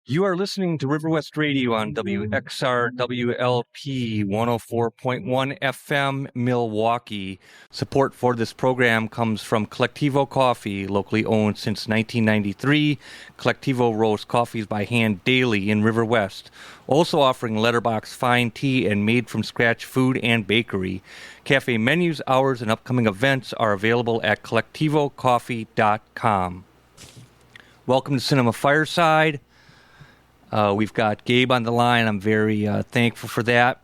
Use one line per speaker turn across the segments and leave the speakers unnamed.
You are listening to River West Radio on WXRWLP 104.1 FM Milwaukee. Support for this program comes from Collectivo Coffee, locally owned since 1993. Collectivo roasts coffees by hand daily in River West. Also offering letterbox fine tea and made-from-scratch food and bakery. Cafe menus, hours, and upcoming events are available at collectivocoffee.com. Welcome to Cinema Fireside. We've got Gabe on the line. I'm very thankful for that.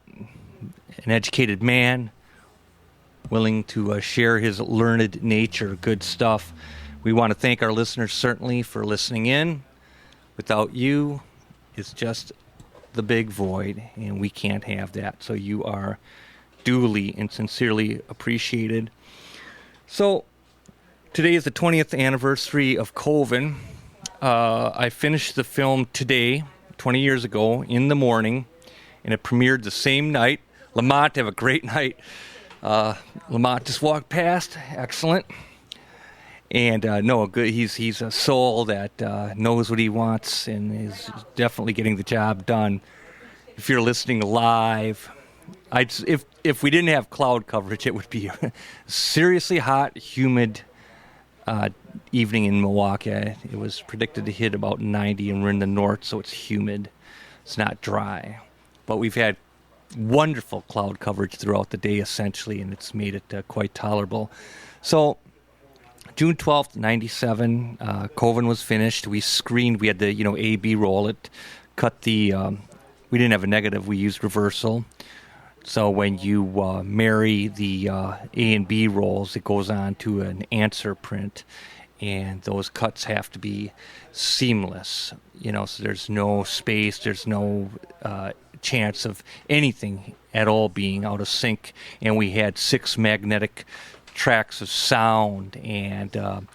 An educated man, willing to share his learned nature. Good stuff. We want to thank our listeners, certainly, for listening in. Without you, it's just the big void, and we can't have that. So you are duly and sincerely appreciated. So today is the 20th anniversary of Coven. I finished the film today, 20 years ago, in the morning, and it premiered the same night. Lamont, have a great night. Lamont just walked past. Excellent. And good. He's a soul that knows what he wants and is definitely getting the job done. If you're listening live, if we didn't have cloud coverage, it would be a seriously hot, humid evening in Milwaukee. It was predicted to hit about 90, and we're in the north, so it's humid. It's not dry. But we've had wonderful cloud coverage throughout the day, essentially, and it's made it quite tolerable. So June 12th, 97, Coven was finished. We screened. We had the A-B roll. It cut the... we didn't have a negative. We used reversal. So when you marry the A and B rolls, it goes on to an answer print, and those cuts have to be seamless. So there's no space, there's no chance of anything at all being out of sync. And we had 6 magnetic tracks of sound, and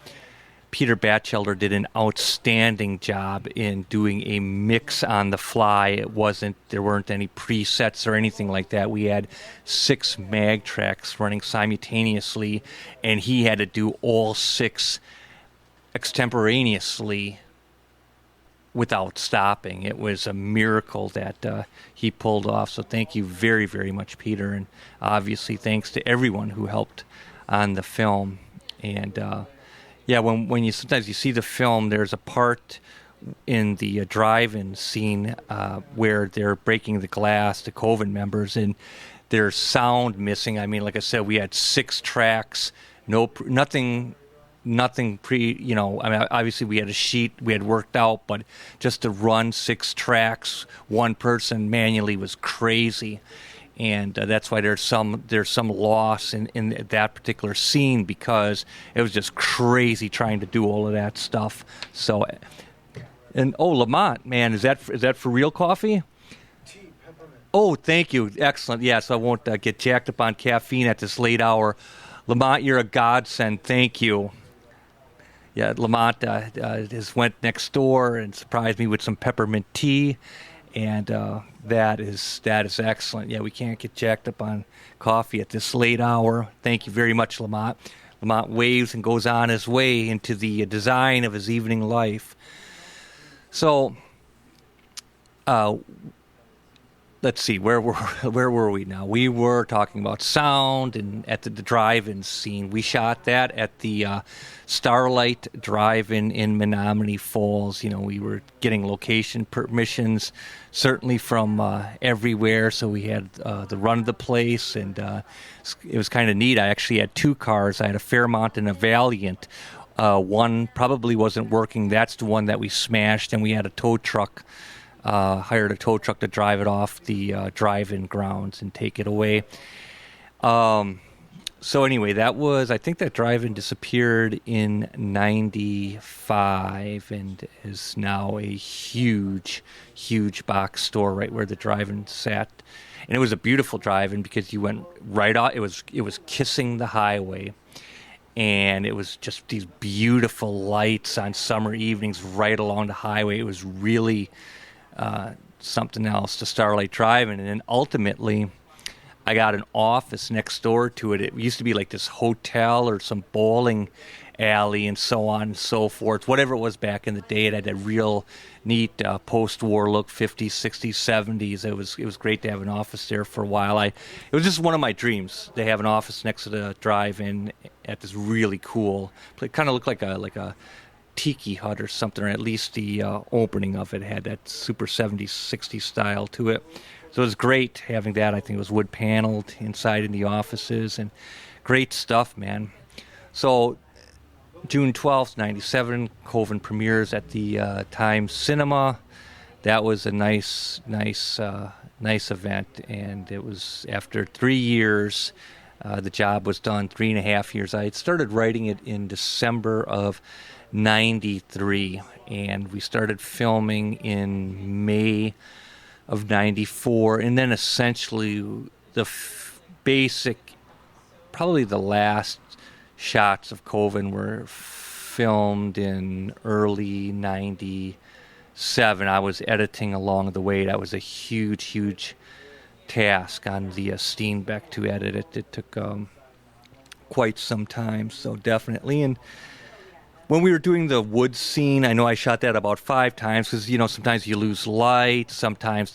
Peter Batchelder did an outstanding job in doing a mix on the fly. There weren't any presets or anything like that. We had 6 mag tracks running simultaneously, and he had to do all 6 extemporaneously without stopping. It was a miracle that he pulled off. So thank you very, very much, Peter, and obviously thanks to everyone who helped on the film. And when you sometimes you see the film, there's a part in the drive-in scene where they're breaking the glass, the Coven members, and there's sound missing. I mean, like I said, we had 6 tracks, nothing obviously we had a sheet we had worked out, but just to run 6 tracks, one person manually was crazy. And that's why there's some loss in that particular scene, because it was just crazy trying to do all of that stuff. So, and Lamont, man, is that for real coffee?
Tea, peppermint.
Oh, thank you, excellent. Yeah, so I won't get jacked up on caffeine at this late hour. Lamont, you're a godsend. Thank you. Yeah, Lamont just went next door and surprised me with some peppermint tea. And that is excellent. Yeah, we can't get jacked up on coffee at this late hour. Thank you very much, Lamont. Lamont waves and goes on his way into the design of his evening life. So, let's see, where were we now? We were talking about sound and at the drive-in scene. We shot that at the Starlight Drive-In in Menominee Falls. We were getting location permissions, certainly from everywhere, so we had the run of the place, and it was kind of neat. I actually had 2 cars. I had a Fairmont and a Valiant. One probably wasn't working. That's the one that we smashed, and we had a tow truck. Hired a tow truck to drive it off the drive-in grounds and take it away. So anyway, I think that drive-in disappeared in 95 and is now a huge, huge box store right where the drive-in sat. And it was a beautiful drive-in because you went right out. It was kissing the highway. And it was just these beautiful lights on summer evenings right along the highway. It was really something else to Starlight Drive-In. And then ultimately, I got an office next door to it. It used to be like this hotel or some bowling alley and so on and so forth. Whatever it was back in the day, it had a real neat post-war look, 50s, 60s, 70s. It was great to have an office there for a while. It was just one of my dreams to have an office next to the drive-in at this really cool. It kind of looked like a tiki hut or something, or at least the opening of it had that super 70s, 60s style to it. So it was great having that. I think it was wood paneled inside in the offices and great stuff, man. So June 12th, 97, Coven premieres at the Times Cinema. That was a nice event, and it was after 3 years. The job was done, 3.5 years. I had started writing it in December of 93, and we started filming in May of 94, and then essentially the basic, probably the last shots of Coven were filmed in early 97. I was editing along the way. That was a huge task on the Steenbeck to edit it. It took quite some time, so definitely. And when we were doing the woods scene, I know I shot that about 5 times because, sometimes you lose light. Sometimes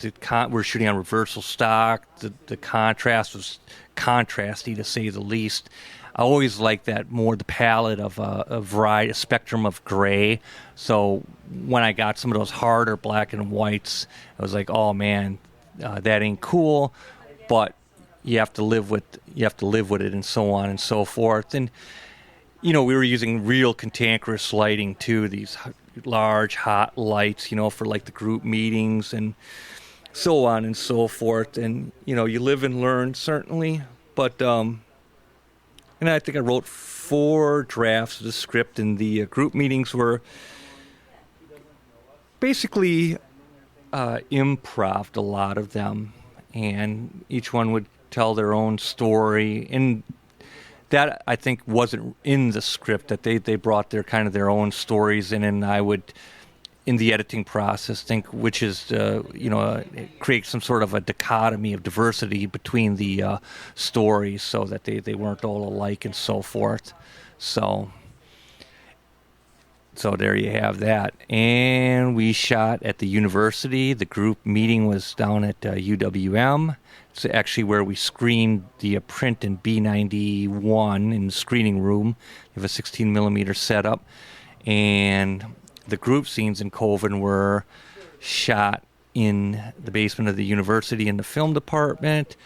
we're shooting on reversal stock. The contrast was contrasty, to say the least. I always like that more, the palette of a variety, a spectrum of gray. So when I got some of those harder black and whites, I was like, oh man, that ain't cool. But you have to live with it, and so on and so forth. And we were using real cantankerous lighting too, these large hot lights, for like the group meetings and so on and so forth. And you live and learn, certainly. But and I think I wrote 4 drafts of the script, and the group meetings were basically improv, a lot of them, and each one would tell their own story. And that, I think, wasn't in the script, that they brought their own stories in, and I would, in the editing process, think which is, create some sort of a dichotomy of diversity between the stories so that they weren't all alike and so forth. So there you have that. And we shot at the university. The group meeting was down at UWM. It's actually where we screened the print in B91 in the screening room. We have a 16 millimeter setup. And the group scenes in Coven were shot in the basement of the university in the film department.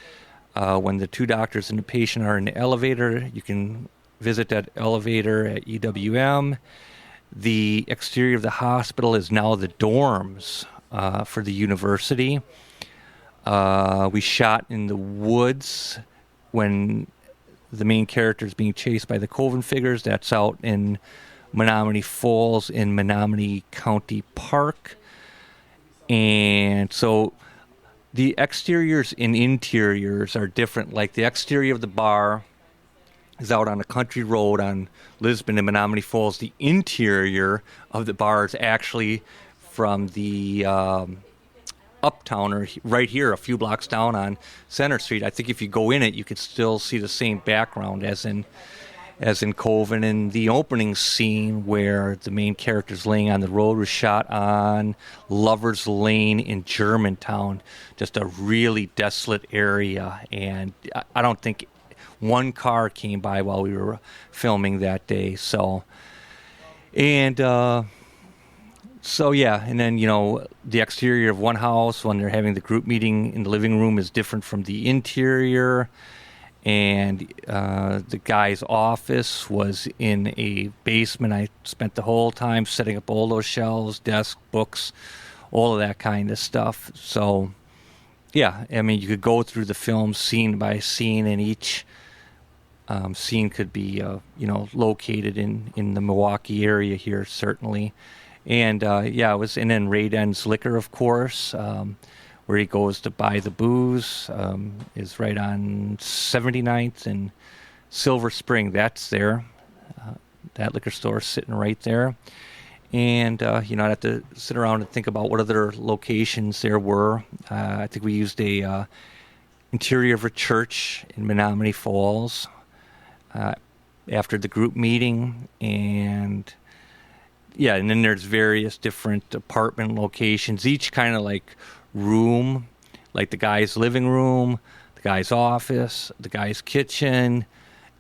When the 2 doctors and the patient are in the elevator, you can visit that elevator at UWM. The exterior of the hospital is now the dorms for the university. We shot in the woods when the main character is being chased by the Coven figures. That's out in Menominee Falls in Menominee County Park. And so the exteriors and interiors are different. Like the exterior of the bar is out on a country road on Lisbon and Menominee Falls. The interior of the bar is actually from the uptown, or right here, a few blocks down on Center Street. I think if you go in it, you could still see the same background as in Coven. And the opening scene where the main character's laying on the road was shot on Lover's Lane in Germantown, just a really desolate area. And I don't think one car came by while we were filming that day. So yeah, and then, the exterior of one house when they're having the group meeting in the living room is different from the interior. And the guy's office was in a basement. I spent the whole time setting up all those shelves, desks, books, all of that kind of stuff. So, yeah, I mean, you could go through the film scene by scene, and each scene could be, located in the Milwaukee area here, certainly. And, it was, and then Rayden's Liquor, of course, where he goes to buy the booze, is right on 79th and Silver Spring. That's there. That liquor store is sitting right there. And, I'd have to sit around and think about what other locations there were. I think we used a interior of a church in Menominee Falls after the group meeting, and then there's various different apartment locations, each kind of like room, like the guy's living room, the guy's office, the guy's kitchen.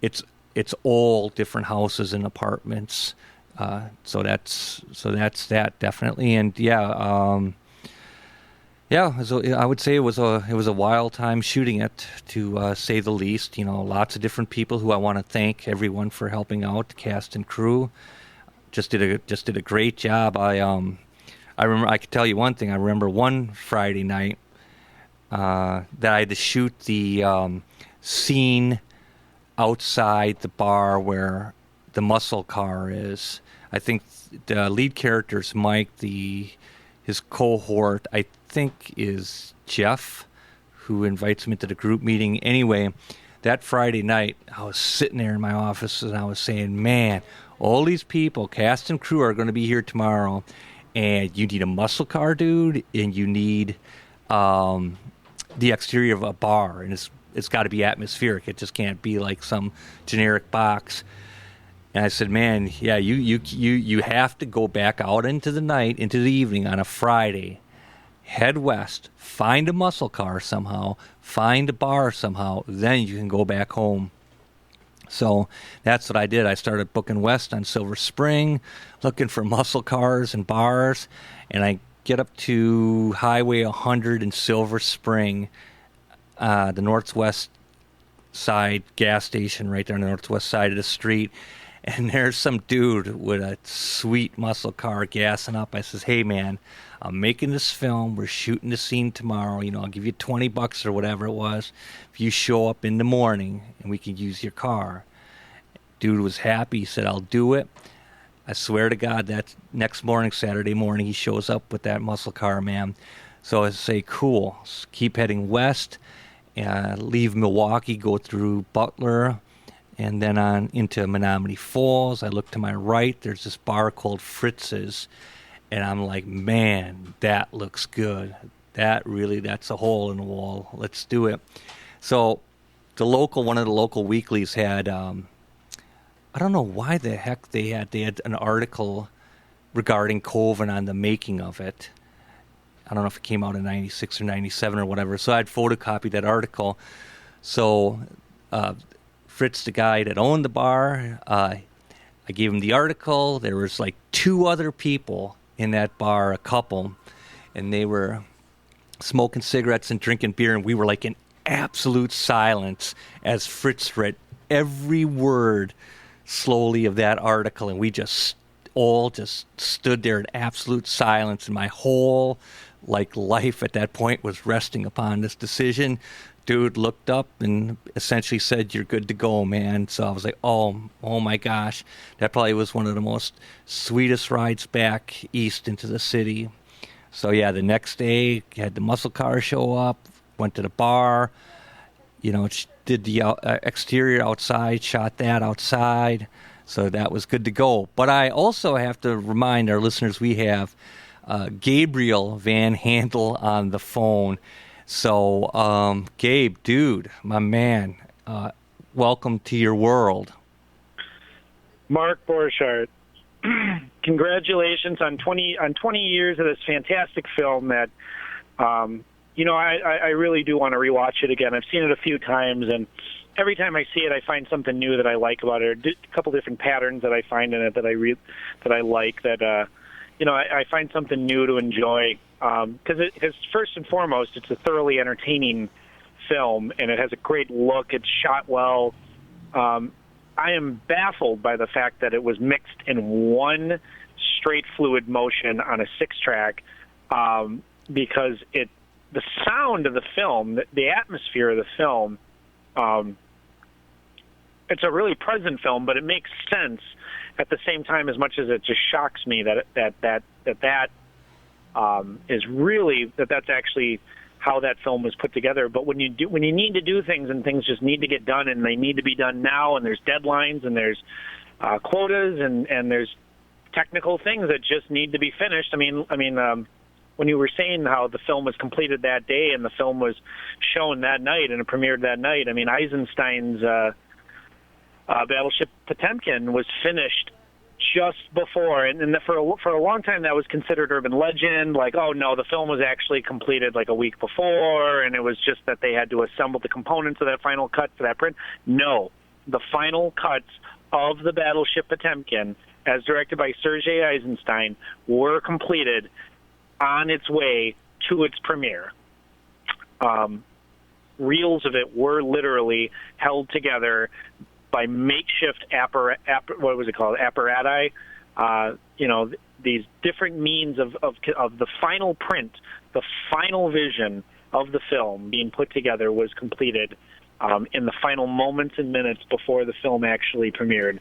It's all different houses and apartments. So that's that definitely, and so I would say it was a wild time shooting it, to say the least. Lots of different people who I want to thank everyone for helping out, the cast and crew. Just did a great job. I remember, I could tell you one thing. I remember one Friday night that I had to shoot the scene outside the bar where the muscle car is. I think the lead character's Mike. His cohort, I think, is Jeff, who invites him into the group meeting. Anyway, that Friday night, I was sitting there in my office and I was saying, man, all these people, cast and crew, are going to be here tomorrow, and you need a muscle car, dude, and you need the exterior of a bar, and it's got to be atmospheric. It just can't be like some generic box. And I said, man, yeah, you have to go back out into the night, into the evening on a Friday, head west, find a muscle car somehow, find a bar somehow, then you can go back home. So that's what I did. I started booking west on Silver Spring, looking for muscle cars and bars, and I get up to Highway 100 in Silver Spring, the northwest side gas station right there on the northwest side of the street. And there's some dude with a sweet muscle car gassing up. I says, hey, man, I'm making this film. We're shooting the scene tomorrow. I'll give you $20 or whatever it was if you show up in the morning and we can use your car. Dude was happy. He said, I'll do it. I swear to God, that next morning, Saturday morning, he shows up with that muscle car, man. So I say, cool. Keep heading west, leave Milwaukee, go through Butler, and then on into Menominee Falls. I look to my right. There's this bar called Fritz's. And I'm like, man, that looks good. That's a hole in the wall. Let's do it. So one of the local weeklies had, I don't know why the heck they had an article regarding Coven on the making of it. I don't know if it came out in 96 or 97 or whatever. So I'd photocopied that article. So Fritz, the guy that owned the bar, I gave him the article. There was like two other people in that bar, a couple, and they were smoking cigarettes and drinking beer, and we were like in absolute silence as Fritz read every word slowly of that article, and we just stood there in absolute silence, and my whole life at that point was resting upon this decision. Dude looked up and essentially said, you're good to go, man. So I was like, oh my gosh. That probably was one of the most sweetest rides back east into the city. So yeah, the next day, had the muscle car show up, went to the bar, did the exterior outside, shot that outside. So that was good to go. But I also have to remind our listeners we have Gabriel Van Handel on the phone. So, Gabe, dude, my man, welcome to your world.
Mark Borchardt, congratulations on 20 years of this fantastic film that, I really do want to rewatch it again. I've seen it a few times, and every time I see it, I find something new that I like about it. A couple different patterns that I find in it that I like. I find something new to enjoy. Because first and foremost, it's a thoroughly entertaining film, and it has a great look. It's shot well. I am baffled by the fact that it was mixed in one straight fluid motion on a 6-track, because the sound of the film, the atmosphere of the film, it's a really present film, but it makes sense at the same time, as much as it just shocks me that is really that's actually how that film was put together. But when you need to do things and things just need to get done and they need to be done now, and there's deadlines and there's quotas and there's technical things that just need to be finished. when you were saying how the film was completed that day and the film was shown that night and it premiered that night, I mean, Eisenstein's Battleship Potemkin was finished just before, and for a long time that was considered urban legend, like, oh no, the film was actually completed like a week before, and it was just that they had to assemble the components of that final cut for that print. No, the final cuts of the Battleship Potemkin, as directed by Sergei Eisenstein, were completed on its way to its premiere. Reels of it were literally held together by makeshift apparati, these different means of the final print, the final vision of the film being put together was completed in the final moments and minutes before the film actually premiered.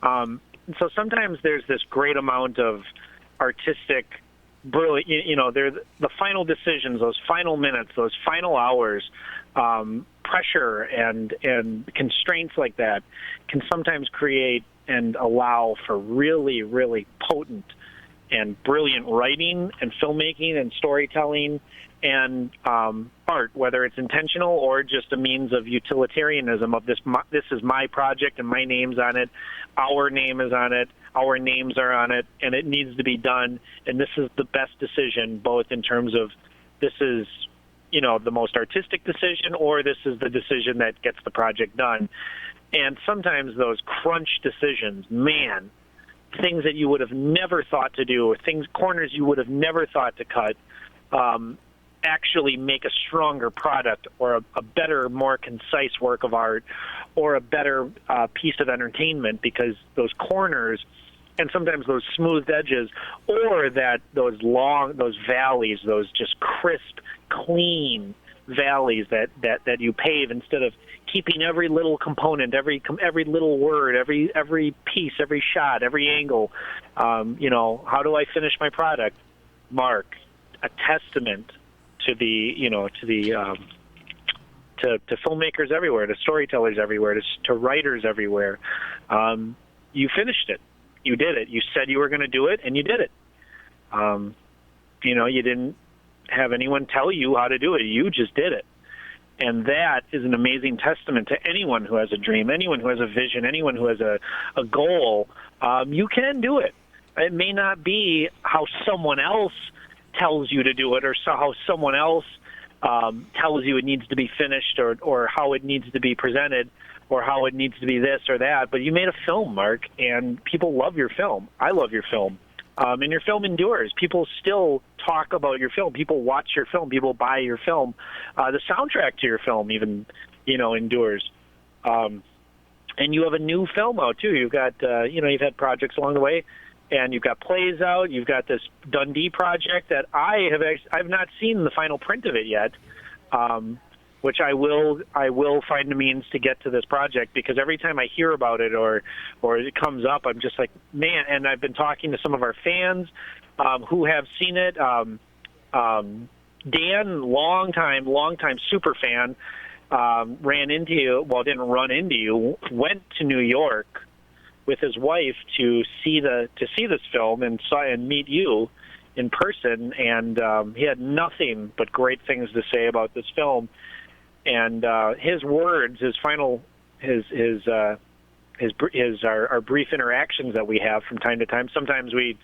So sometimes there's this great amount of artistic brilliant, they're the final decisions, those final minutes, those final hours, pressure and constraints like that can sometimes create and allow for really, really potent and brilliant writing and filmmaking and storytelling and art, whether it's intentional or just a means of utilitarianism of this is my project and my name's on it, our name is on it, our names are on it, and it needs to be done, and this is the best decision, both in terms of this is the most artistic decision, or this is the decision that gets the project done. And sometimes those crunch decisions, man, things that you would have never thought to do, or corners you would have never thought to cut, actually make a stronger product or a better, more concise work of art or a better piece of entertainment, because those corners and sometimes those smooth edges, or those valleys, those just crisp, clean valleys that you pave, instead of keeping every little component, every little word, every piece, every shot, every angle. How do I finish my product? Mark, a testament to filmmakers everywhere, to storytellers everywhere, to writers everywhere. You finished it. You did it. You said you were going to do it, and you did it. You didn't have anyone tell you how to do it. You just did it. And that is an amazing testament to anyone who has a dream, anyone who has a vision, anyone who has a goal. You can do it. It may not be how someone else tells you to do it, or how someone else tells you it needs to be finished, or how it needs to be presented, or how it needs to be this or that. But you made a film, Mark, and people love your film. I love your film. And your film endures. People still talk about your film. People watch your film. People buy your film. The soundtrack to your film even, endures. And you have a new film out, too. You've got, you've had projects along the way, and you've got plays out. You've got this Dundee project that I've not seen the final print of it yet, which I will find a means to get to this project, because every time I hear about it or it comes up, I'm just like, man. And I've been talking to some of our fans who have seen it. Dan, longtime super fan, didn't run into you, went to New York with his wife to see this film and meet you in person, and he had nothing but great things to say about this film. And his words, our brief interactions that we have from time to time. Sometimes we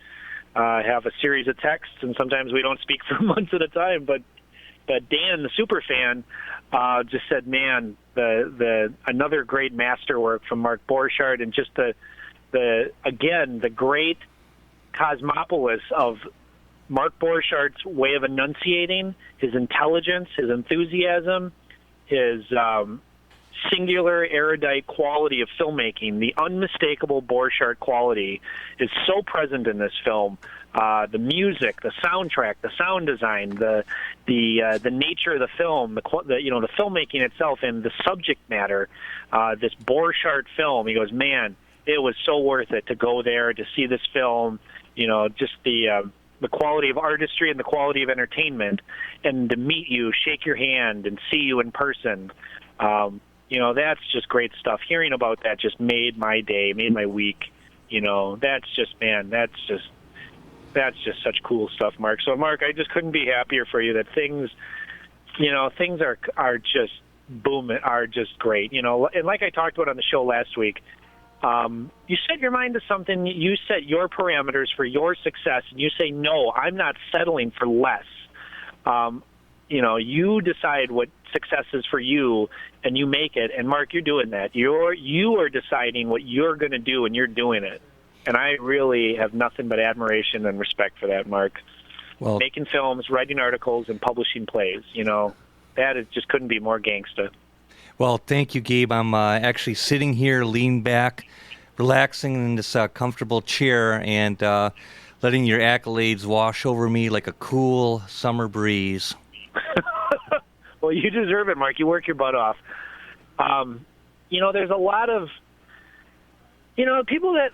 have a series of texts, and sometimes we don't speak for months at a time. But Dan, the super fan, just said, "Man, the another great masterwork from Mark Borchardt, and just the great cosmopolis of Mark Borchardt's way of enunciating, his intelligence, his enthusiasm." His singular, erudite quality of filmmaking, the unmistakable Borchardt quality, is so present in this film. The music, the soundtrack, the sound design, the nature of the film, the filmmaking itself, and the subject matter. This Borchardt film, he goes, man, it was so worth it to go there to see this film. Just the quality of artistry and the quality of entertainment, and to meet you, shake your hand, and see you in person. That's just great stuff. Hearing about that just made my day, made my week. That's just That's just such cool stuff, Mark. So, Mark, I just couldn't be happier for you that things are just booming, are just great. And like I talked about on the show last week, you set your mind to something, you set your parameters for your success, and you say, no, I'm not settling for less. You decide what success is for you, and you make it. And Mark, you're doing that. You are deciding what you're going to do, and you're doing it. And I really have nothing but admiration and respect for that, Mark. Well, making films, writing articles, and publishing plays, just couldn't be more gangsta.
Well, thank you, Gabe. I'm actually sitting here, leaning back, relaxing in this comfortable chair, and letting your accolades wash over me like a cool summer breeze.
Well, you deserve it, Mark. You work your butt off. There's a lot of, people that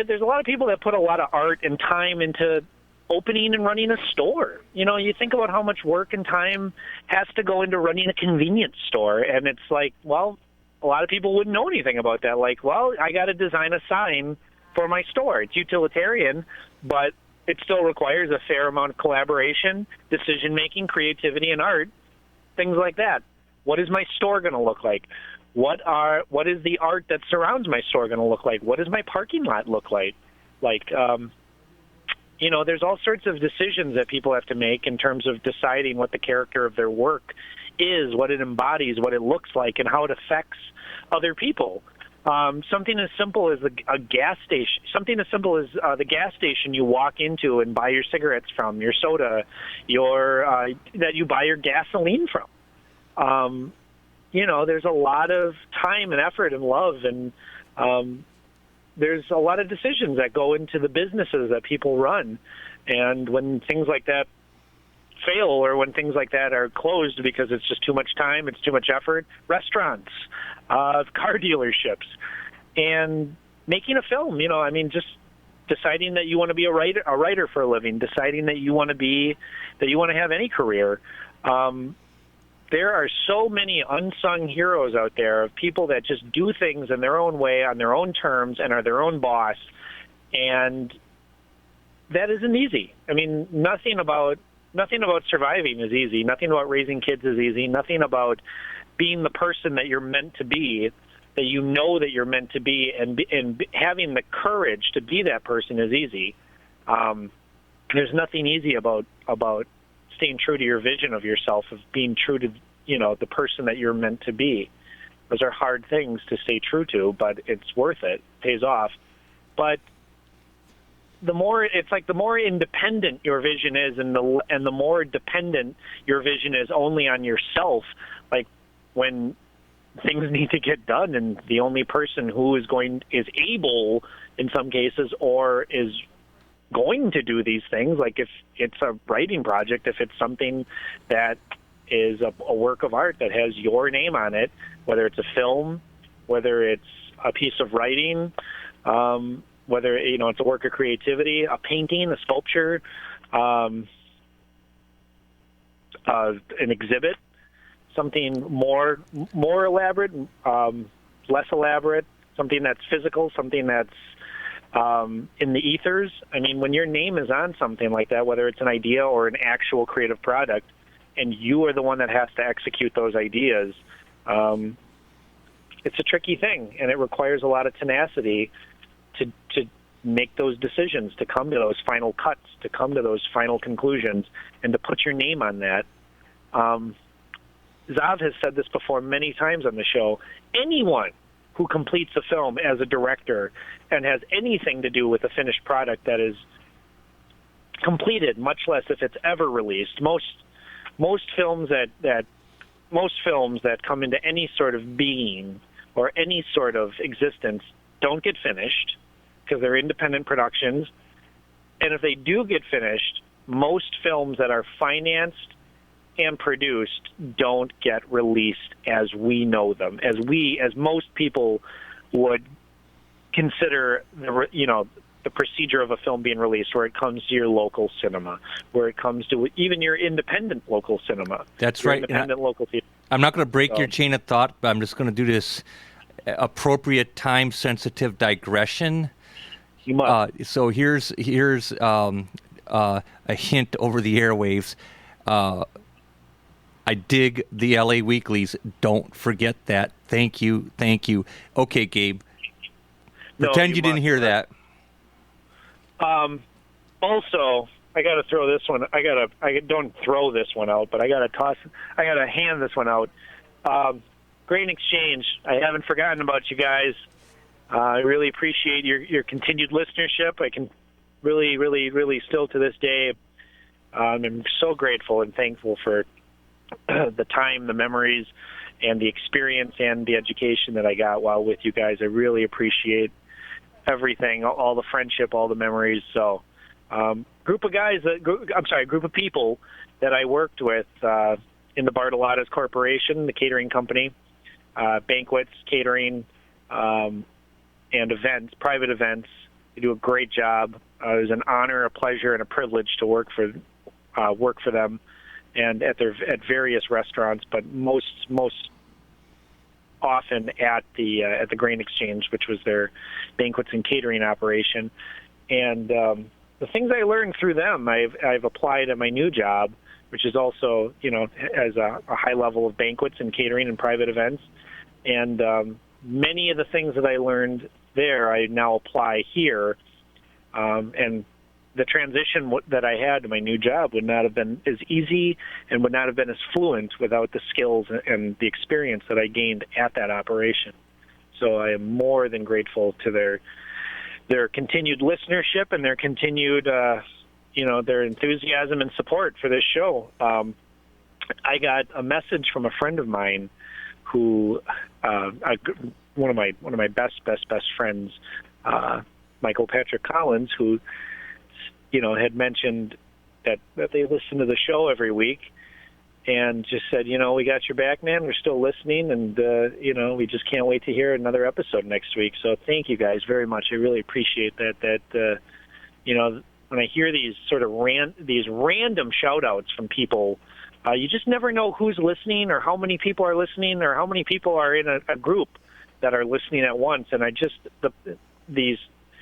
there's a lot of people that put a lot of art and time into opening and running a store. You think about how much work and time has to go into running a convenience store, and it's like, well, a lot of people wouldn't know anything about that. Like, well, I got to design a sign for my store. It's utilitarian, but it still requires a fair amount of collaboration, decision-making, creativity, and art, things like that. What is my store going to look like? What is the art that surrounds my store going to look like? What does my parking lot look like? There's all sorts of decisions that people have to make in terms of deciding what the character of their work is, what it embodies, what it looks like, and how it affects other people. Something as simple as a gas station. Something as simple as the gas station you walk into and buy your cigarettes from, your soda, that you buy your gasoline from. There's a lot of time and effort and love, and there's a lot of decisions that go into the businesses that people run. And when things like that fail, or when things like that are closed because it's just too much time, it's too much effort, restaurants, car dealerships, and making a film, just deciding that you want to be a writer for a living, deciding that you want to have any career. There are so many unsung heroes out there of people that just do things in their own way, on their own terms, and are their own boss. And that isn't easy. Nothing about surviving is easy. Nothing about raising kids is easy. Nothing about being the person that you're meant to be, that you know that you're meant to be, and having the courage to be that person is easy. There's nothing easy about staying true to your vision of yourself, of being true to, the person that you're meant to be. Those are hard things to stay true to, but it's worth it. It pays off. But the more independent your vision is, and the more dependent your vision is only on yourself, like when things need to get done, and the only person who is able in some cases, or is going to do these things, like if it's a writing project, if it's something that is a work of art that has your name on it, whether it's a film, whether it's a piece of writing, whether it's a work of creativity, a painting, a sculpture, an exhibit, something more elaborate, less elaborate, something that's physical, something that's in the ethers. When your name is on something like that, whether it's an idea or an actual creative product, and you are the one that has to execute those ideas, it's a tricky thing, and it requires a lot of tenacity to make those decisions, to come to those final cuts, to come to those final conclusions, and to put your name on that. Zav has said this before many times on the show. Anyone who completes a film as a director and has anything to do with a finished product that is completed, much less if it's ever released. Most films that come into any sort of being or any sort of existence don't get finished because they're independent productions. And if they do get finished, most films that are financed and produced don't get released as we know them, as most people would consider the procedure of a film being released, where it comes to your local cinema, where it comes to even your independent local cinema.
That's right.
Independent local theater.
I'm not going to break your chain of thought, but I'm just going to do this appropriate time-sensitive digression.
You must.
So here's a hint over the airwaves. I dig the LA weeklies. Don't forget that. Thank you. Okay, Gabe. Pretend you didn't hear that.
Also, I got to throw this one. I don't throw this one out, but I got to hand this one out. Great exchange. I haven't forgotten about you guys. I really appreciate your continued listenership. I can really still to this day, I'm so grateful and thankful for the time, the memories, and the experience and the education that I got while with you guys. I really appreciate everything, all the friendship, all the memories. So, group of people that I worked with in the Bartolotta's Corporation, the catering company, banquets, catering, and events, private events. They do a great job. It was an honor, a pleasure, and a privilege to work for them, and at various restaurants, but most often at the Grain Exchange, which was their banquets and catering operation. And the things I learned through them, I've applied at my new job, which is also, as a high level of banquets and catering and private events. And many of the things that I learned there, I now apply here. And the transition that I had to my new job would not have been as easy and would not have been as fluent without the skills and the experience that I gained at that operation. So I am more than grateful to their continued listenership and their continued, their enthusiasm and support for this show. I got a message from a friend of mine who, one of my best friends, Michael Patrick Collins, who, had mentioned that they listen to the show every week and just said, we got your back, man. We're still listening, and, we just can't wait to hear another episode next week. So thank you guys very much. I really appreciate that, when I hear these sort of these random shout-outs from people, you just never know who's listening or how many people are listening or how many people are in a group that are listening at once. And these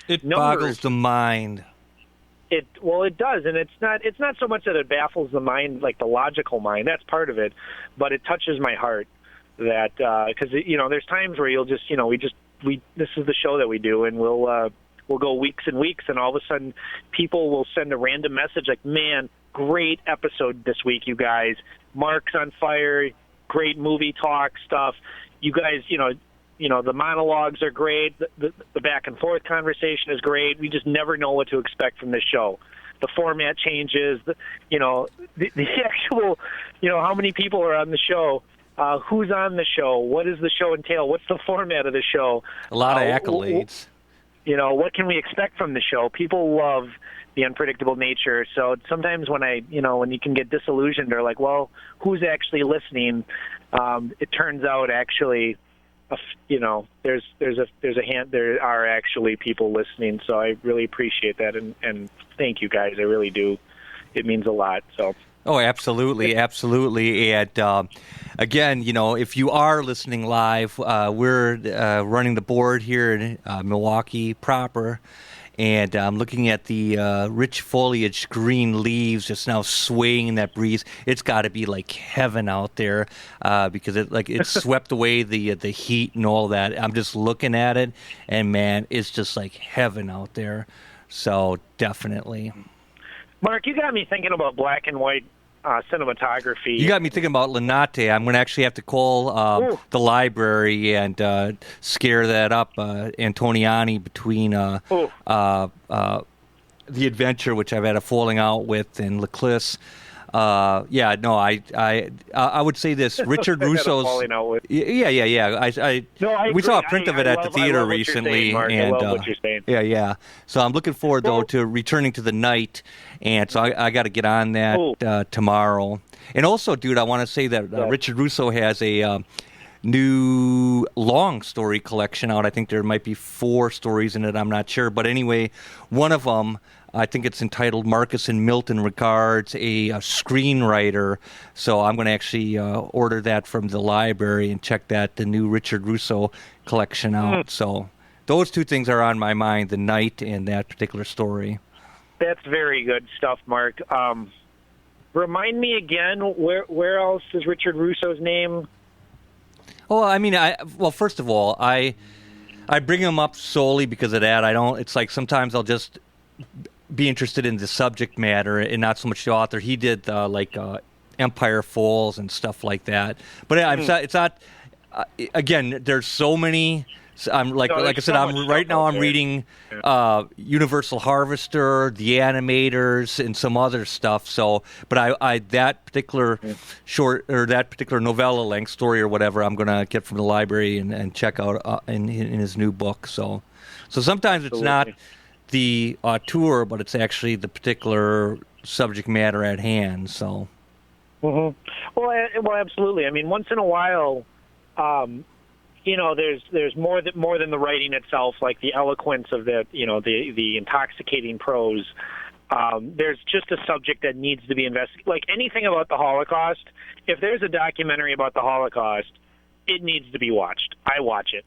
it
numbers,
boggles the mind.
It does, and it's not so much that it baffles the mind, like the logical mind. That's part of it, but it touches my heart that because there's times where you'll just this is the show that we do, and we'll go weeks and weeks, and all of a sudden people will send a random message like, "Man, great episode this week, you guys. Mark's on fire. Great movie talk stuff. You guys, the monologues are great. The back and forth conversation is great. We just never know what to expect from this show. The format changes. The actual, how many people are on the show? Who's on the show? What does the show entail? What's the format of the show?
A lot of accolades.
What can we expect from the show? People love the unpredictable nature. So sometimes when when you can get disillusioned or like, well, who's actually listening? It turns out actually, there's a hand. There are actually people listening. So I really appreciate that, and thank you guys. I really do. It means a lot. So.
Oh, absolutely. And again, if you are listening live, we're running the board here in Milwaukee proper, and I'm looking at the rich foliage, green leaves just now swaying in that breeze. It's got to be like heaven out there because it swept away the heat and all that. I'm just looking at it, and man, it's just like heaven out there. So definitely.
Mark, you got me thinking about black and white cinematography.
You got me thinking about Linate. I'm going to actually have to call the library and scare that up. Antoniani between The Adventure, which I've had a falling out with, and Leclis. I would say this. Richard Russo's. We saw a print of it at the theater recently, and
I love what you're saying.
Yeah. So I'm looking forward though to returning to the night, and so I got to get on that tomorrow. And also, dude, I want to say that Richard Russo has a new long story collection out. I think there might be 4 stories in it. I'm not sure, but anyway, one of them. I think it's entitled Marcus and Milton Regards a Screenwriter. So I'm going to actually order that from the library and check the new Richard Russo collection out. So those two things are on my mind: the night and that particular story.
That's very good stuff, Mark. Remind me again, where else is Richard Russo's name?
Well, I mean, first of all, I bring him up solely because of that. I don't. It's like sometimes I'll just be interested in the subject matter and not so much the author. He did Empire Falls and stuff like that. But it's not. Again, there's so many. I'm like I said. I'm reading Universal Harvester, The Animators, and some other stuff. So, but I that particular short or that particular novella length story or whatever, I'm gonna get from the library and check out in his new book. So sometimes it's not the auteur, but it's actually the particular subject matter at hand. So,
well, absolutely. I mean, once in a while. There's more than the writing itself, like the eloquence of the intoxicating prose. There's just a subject that needs to be investigated. Like anything about the Holocaust, if there's a documentary about the Holocaust, it needs to be watched. I watch it.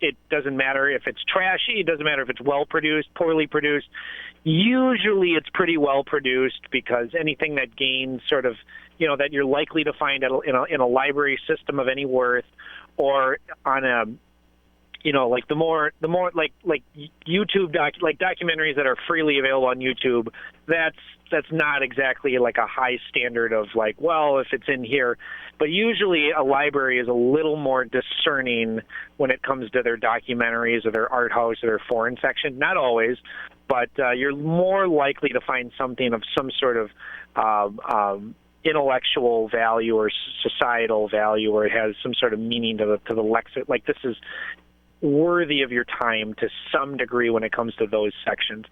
It doesn't matter if it's trashy. It doesn't matter if it's well produced, poorly produced. Usually, it's pretty well produced because anything that gains sort of, that you're likely to find in a library system of any worth, or on a, like the more like YouTube documentaries that are freely available on YouTube. That's not exactly like a high standard of like, well, if it's in here. But usually a library is a little more discerning when it comes to their documentaries or their art house or their foreign section. Not always, but you're more likely to find something of some sort of intellectual value or societal value, or it has some sort of meaning to the lexicon. Like this is worthy of your time to some degree when it comes to those sections.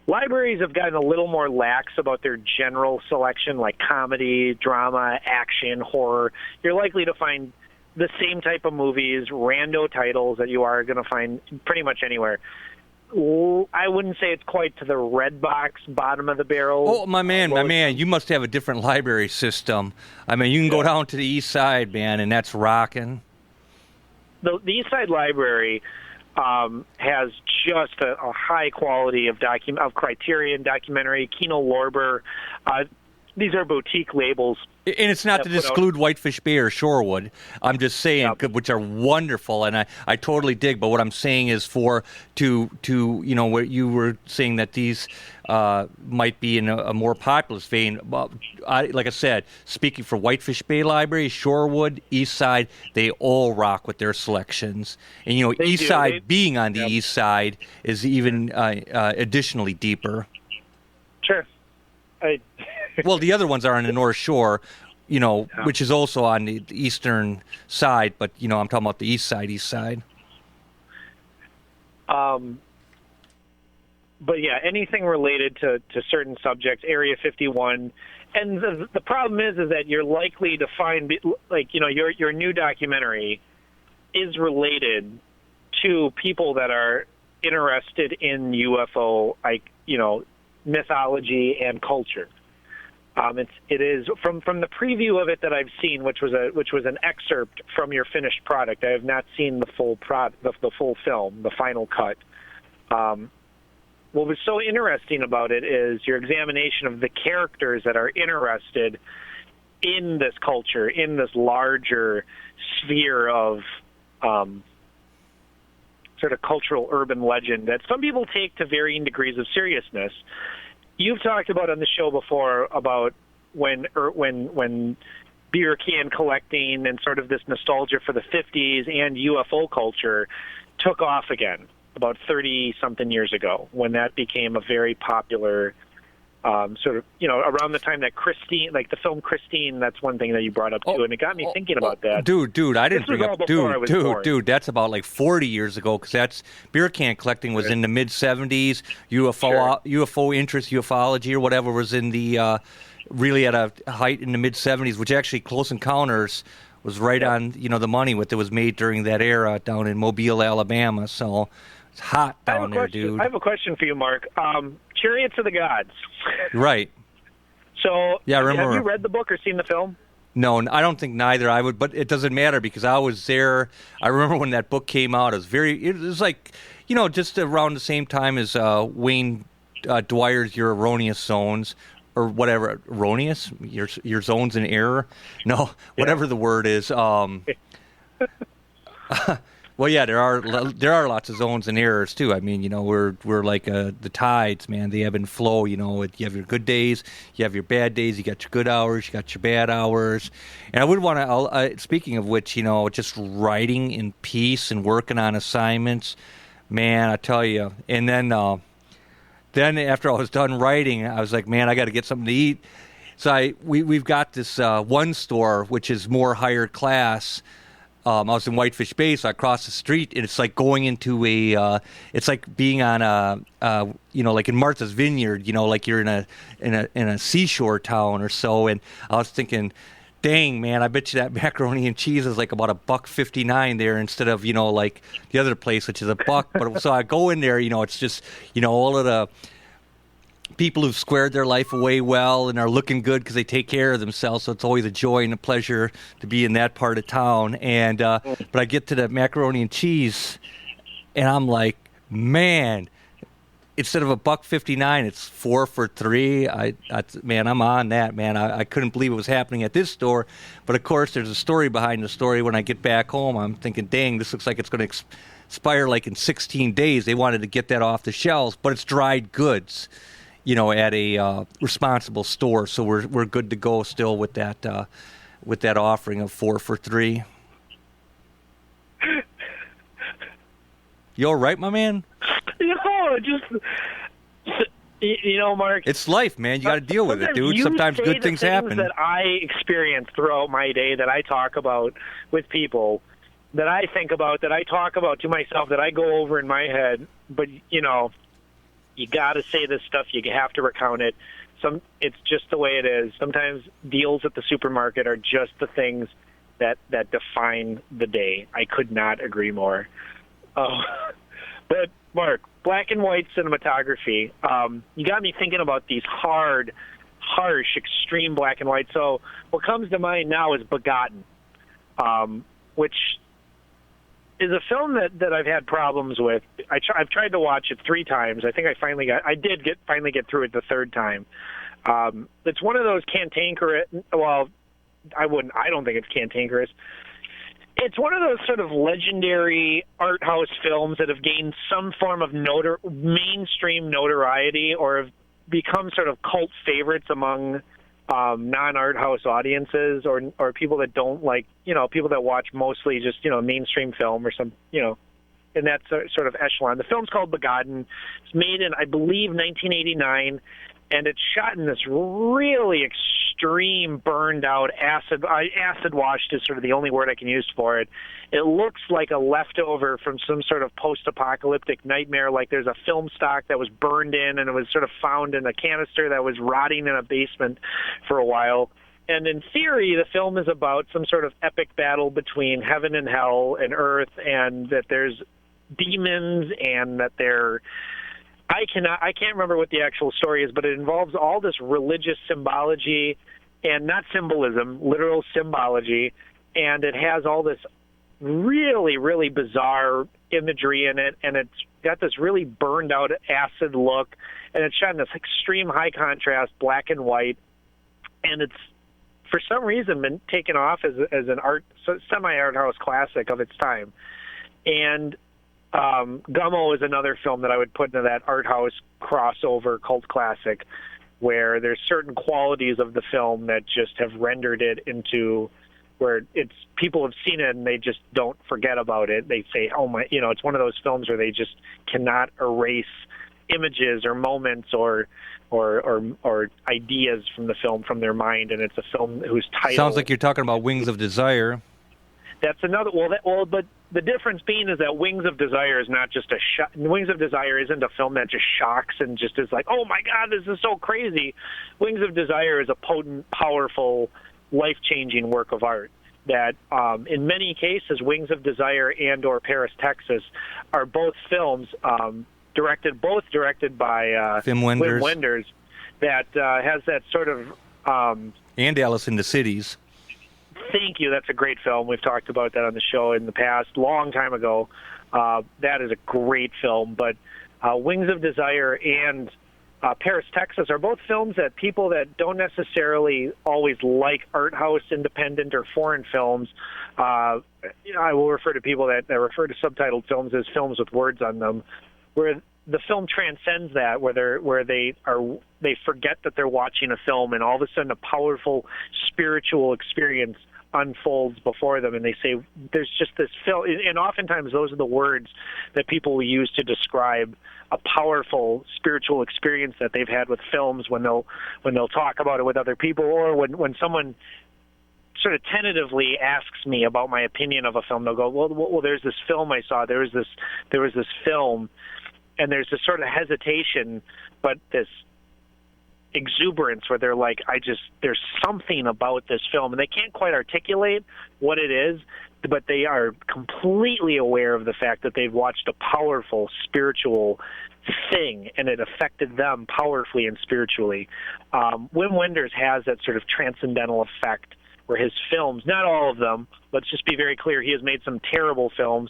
Libraries have gotten a little more lax about their general selection, like comedy, drama, action, horror. You're likely to find the same type of movies, rando titles that you are going to find pretty much anywhere. I wouldn't say it's quite to the red box, bottom of the barrel.
Oh, my man, you must have a different library system. I mean, you can go down to the east side, man, and that's rocking.
The East Side Library has just a high quality of Criterion documentary, Kino Lorber. These are boutique labels.
And it's not to exclude Whitefish Bay or Shorewood. I'm just saying, which are wonderful, and I totally dig. But what I'm saying is where you were saying that these might be in a more populous vein. Like I said, speaking for Whitefish Bay Library, Shorewood, East Side, they all rock with their selections. And East Side being on the East Side is even additionally deeper.
Sure.
Well, the other ones are on the North Shore, which is also on the eastern side. But I'm talking about the east side.
But yeah, anything related to certain subjects, Area 51, and the problem is that you're likely to find your new documentary is related to people that are interested in UFO, mythology and culture. It is from the preview of it that I've seen, which was an excerpt from your finished product. I have not seen the full the full film, the final cut. What was so interesting about it is your examination of the characters that are interested in this culture, in this larger sphere of sort of cultural urban legend that some people take to varying degrees of seriousness. You've talked about on the show before about when beer can collecting and sort of this nostalgia for the 50s and UFO culture took off again about 30-something years ago, when that became a very popular sort of, around the time that Christine, like the film Christine, that's one thing that you brought up too, and it got me thinking about that.
Dude, I didn't bring up, dude, that's about like 40 years ago, because that's, beer can collecting was in the mid-70s, UFO interest, ufology or whatever was in the, really at a height in the mid-70s, which actually Close Encounters was right on, the money with it was made during that era down in Mobile, Alabama, so it's hot down there, dude.
I have a question for you, Mark. Chariots of the Gods.
Right.
So,
yeah, I remember.
Have you read the book or seen the film?
No, I don't think neither. I would, but it doesn't matter because I was there. I remember when that book came out. It was like, just around the same time as Wayne Dwyer's Your Erroneous Zones, or whatever, erroneous, your zones in error. No, whatever the word is. Well, yeah, there are lots of zones and errors too. I mean, we're like the tides, man. They ebb and flow. You have your good days, you have your bad days. You got your good hours, you got your bad hours. And I would want to. Speaking of which, just writing in peace and working on assignments, man. I tell you. And then after I was done writing, I was like, man, I got to get something to eat. So we've got this one store which is more higher class. I was in Whitefish Bay, so I crossed the street, and it's like going into it's like being on like in Martha's Vineyard, like you're in a seashore town or so. And I was thinking, dang, man, I bet you that macaroni and cheese is like about $1.59 there instead of like the other place, which is $1. But so I go in there, it's just all of the people who've squared their life away well and are looking good because they take care of themselves. So it's always a joy and a pleasure to be in that part of town. And but I get to the macaroni and cheese, and I'm like, man, instead of $1.59, it's 4 for $3. Man, I'm on that, man. I couldn't believe it was happening at this store. But of course, there's a story behind the story. When I get back home, I'm thinking, dang, this looks like it's going to expire like in 16 days. They wanted to get that off the shelves, but it's dried goods. At a responsible store, so we're good to go still with that offering of 4 for $3. You all right, my man?
Mark.
It's life, man. You got to deal with it, dude. Sometimes good things happen.
That I experience throughout my day, that I talk about with people, that I think about, that I talk about to myself, that I go over in my head, but you got to say this stuff. You have to recount it. It's just the way it is. Sometimes deals at the supermarket are just the things that define the day. I could not agree more. But Mark, black and white cinematography. You got me thinking about these harsh, extreme black and white. So what comes to mind now is Begotten, which is a film that I've had problems with. I've tried to watch it 3 times. I think I finally get through it the 3rd time. It's one of those cantankerous. Well, I don't think it's cantankerous. It's one of those sort of legendary art house films that have gained some form of mainstream notoriety, or have become sort of cult favorites among non-art house audiences, or people that don't like, people that watch mostly just, mainstream film or some, in that sort of echelon. The film's called Begotten. It's made in, I believe, 1989, and it's shot in this really extreme, burned out, acid washed is sort of the only word I can use for it. It looks like a leftover from some sort of post-apocalyptic nightmare, like there's a film stock that was burned in and it was sort of found in a canister that was rotting in a basement for a while. And in theory, the film is about some sort of epic battle between heaven and hell and earth, and that there's demons, and that I can't remember what the actual story is, but it involves all this religious symbology, and not symbolism, literal symbology, and it has all this really, really bizarre imagery in it, and it's got this really burned out acid look, and it's shot in this extreme high contrast black and white, and it's for some reason been taken off as an semi-art house classic of its time. And Gummo is another film that I would put into that art house crossover cult classic, where there's certain qualities of the film that just have rendered it into where people have seen it and they just don't forget about it. They say, oh my, it's one of those films where they just cannot erase images or moments or ideas from the film from their mind. And it's a film whose title
sounds like you're talking about Wings of Desire.
That's another. But the difference being is that Wings of Desire is not just Wings of Desire isn't a film that just shocks and just is like, oh my God, this is so crazy. Wings of Desire is a potent, powerful, life-changing work of art that, in many cases, Wings of Desire and/or Paris, Texas, are both films directed by
Wim
Wenders, that has that sort of
and Alice in the Cities.
Thank you. That's a great film. We've talked about that on the show in the past, long time ago. That is a great film. But Wings of Desire and Paris, Texas are both films that people that don't necessarily always like art house, independent, or foreign films, I will refer to people that refer to subtitled films as films with words on them, where the film transcends that, where they forget that they're watching a film, and all of a sudden a powerful spiritual experience unfolds before them, and they say there's just this film. And oftentimes those are the words that people will use to describe a powerful spiritual experience that they've had with films when they'll talk about it with other people, or when someone sort of tentatively asks me about my opinion of a film. They'll go, well, there's this film I saw. There was this film. And there's this sort of hesitation, but this exuberance where they're like, there's something about this film. And they can't quite articulate what it is, but they are completely aware of the fact that they've watched a powerful spiritual thing, and it affected them powerfully and spiritually. Wim Wenders has that sort of transcendental effect where his films, not all of them, let's just be very clear, he has made some terrible films,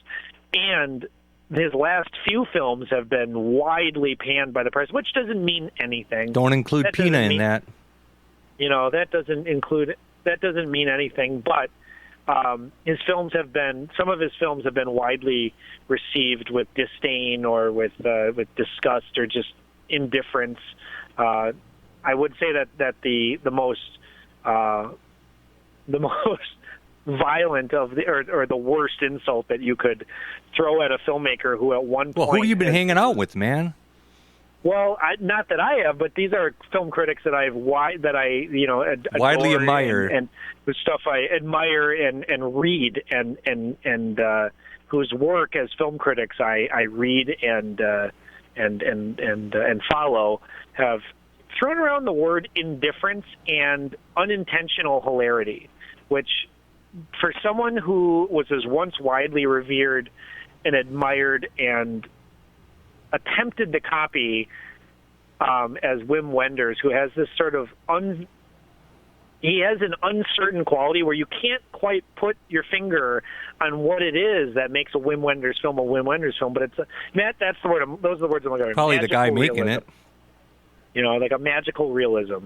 and his last few films have been widely panned by the press, which doesn't mean anything.
Don't include Pina in that.
That doesn't mean anything. But some of his films have been widely received with disdain or with disgust or just indifference. I would say that the most violent of or the worst insult that you could throw at a filmmaker who at one point...
Well, who have you been hanging out with, man?
Well, not that I have, but these are film critics that
widely admire,
and the stuff I admire and read, and whose work as film critics I read and follow, have thrown around the word indifference and unintentional hilarity, which, for someone who was as once widely revered and admired and attempted to copy as Wim Wenders, who has this sort of he has an uncertain quality where you can't quite put your finger on what it is that makes a Wim Wenders film a Wim Wenders film. But it's Matt. That's the word. Those are the words I'm looking for.
Probably the guy making it.
Like a magical realism.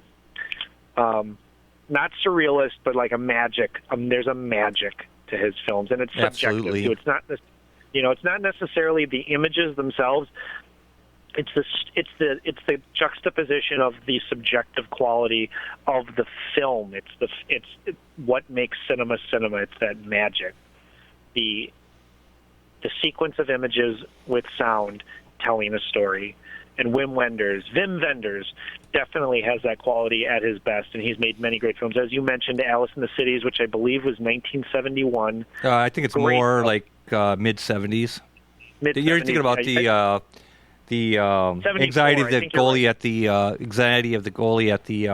Not surrealist, but like a magic. There's a magic to his films, and it's subjective.
Absolutely.
Too. It's not this. It's not necessarily the images themselves. It's the juxtaposition of the subjective quality of the film. It's what makes cinema cinema. It's that magic, the sequence of images with sound telling a story. And Wim Wenders definitely has that quality at his best, and he's made many great films. As you mentioned, Alice in the Cities, which I believe was 1971.
I think it's more like mid-70s. You're thinking about the anxiety of the goalie at the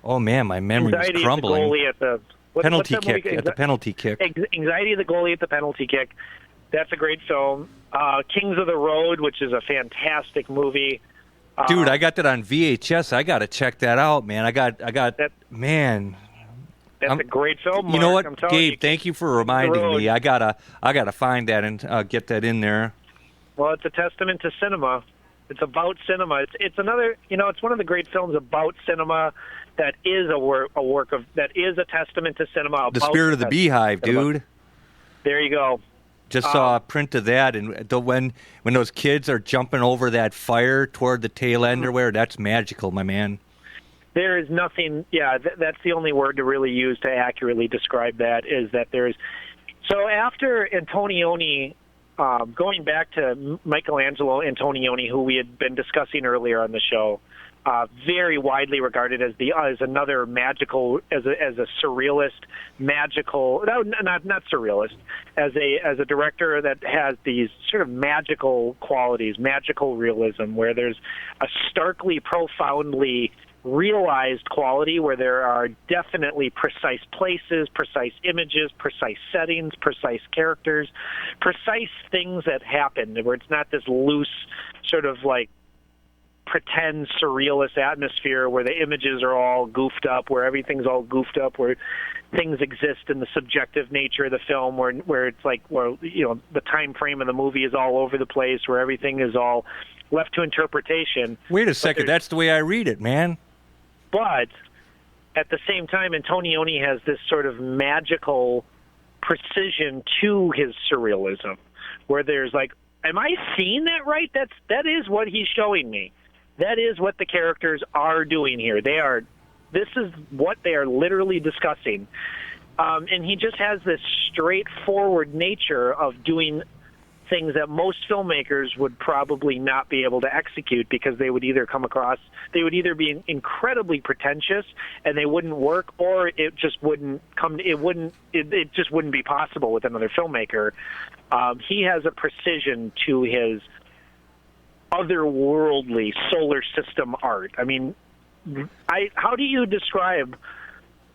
oh man, my memory is crumbling.
Anxiety of the goalie
at the penalty kick.
Anxiety of the goalie at the penalty kick. That's a great film. Kings of the Road, which is a fantastic movie.
Dude, I got that on VHS. I got to check that out, man. I got that, man.
That's a great film, Mark.
You know what, Gabe? Thank you for reminding me. I gotta find that and get that in there.
Well, it's a testament to cinema. It's about cinema. It's another. It's one of the great films about cinema that is a work of that is a testament to cinema.
The Spirit of the Beehive, dude.
There you go.
Just saw a print of that, and when those kids are jumping over that fire toward the tail end or where, that's magical, my man.
There is nothing. Yeah, that's the only word to really use to accurately describe that. Is that there is. So after Antonioni, going back to Michelangelo Antonioni, who we had been discussing earlier on the show, very widely regarded as another magical, as a surrealist, magical. No, not surrealist. As a director that has these sort of magical qualities, magical realism, where there's a starkly, profoundly realized quality, where there are definitely precise places, precise images, precise settings, precise characters, precise things that happen, where it's not this loose sort of like pretend surrealist atmosphere where the images are all goofed up, where everything's all goofed up, where things exist in the subjective nature of the film, where it's like, where, you know, the time frame of the movie is all over the place, where everything is all left to interpretation.
Wait a second, that's the way I read it, man.
But at the same time, Antonioni has this sort of magical precision to his surrealism, where there's like, am I seeing that right? That is what he's showing me. That is what the characters are doing here. This is what they are literally discussing. And he just has this straightforward nature of doing things that most filmmakers would probably not be able to execute, because they would either be incredibly pretentious and they wouldn't work, or it just wouldn't be possible with another filmmaker. He has a precision to his otherworldly solar system art. I mean, how do you describe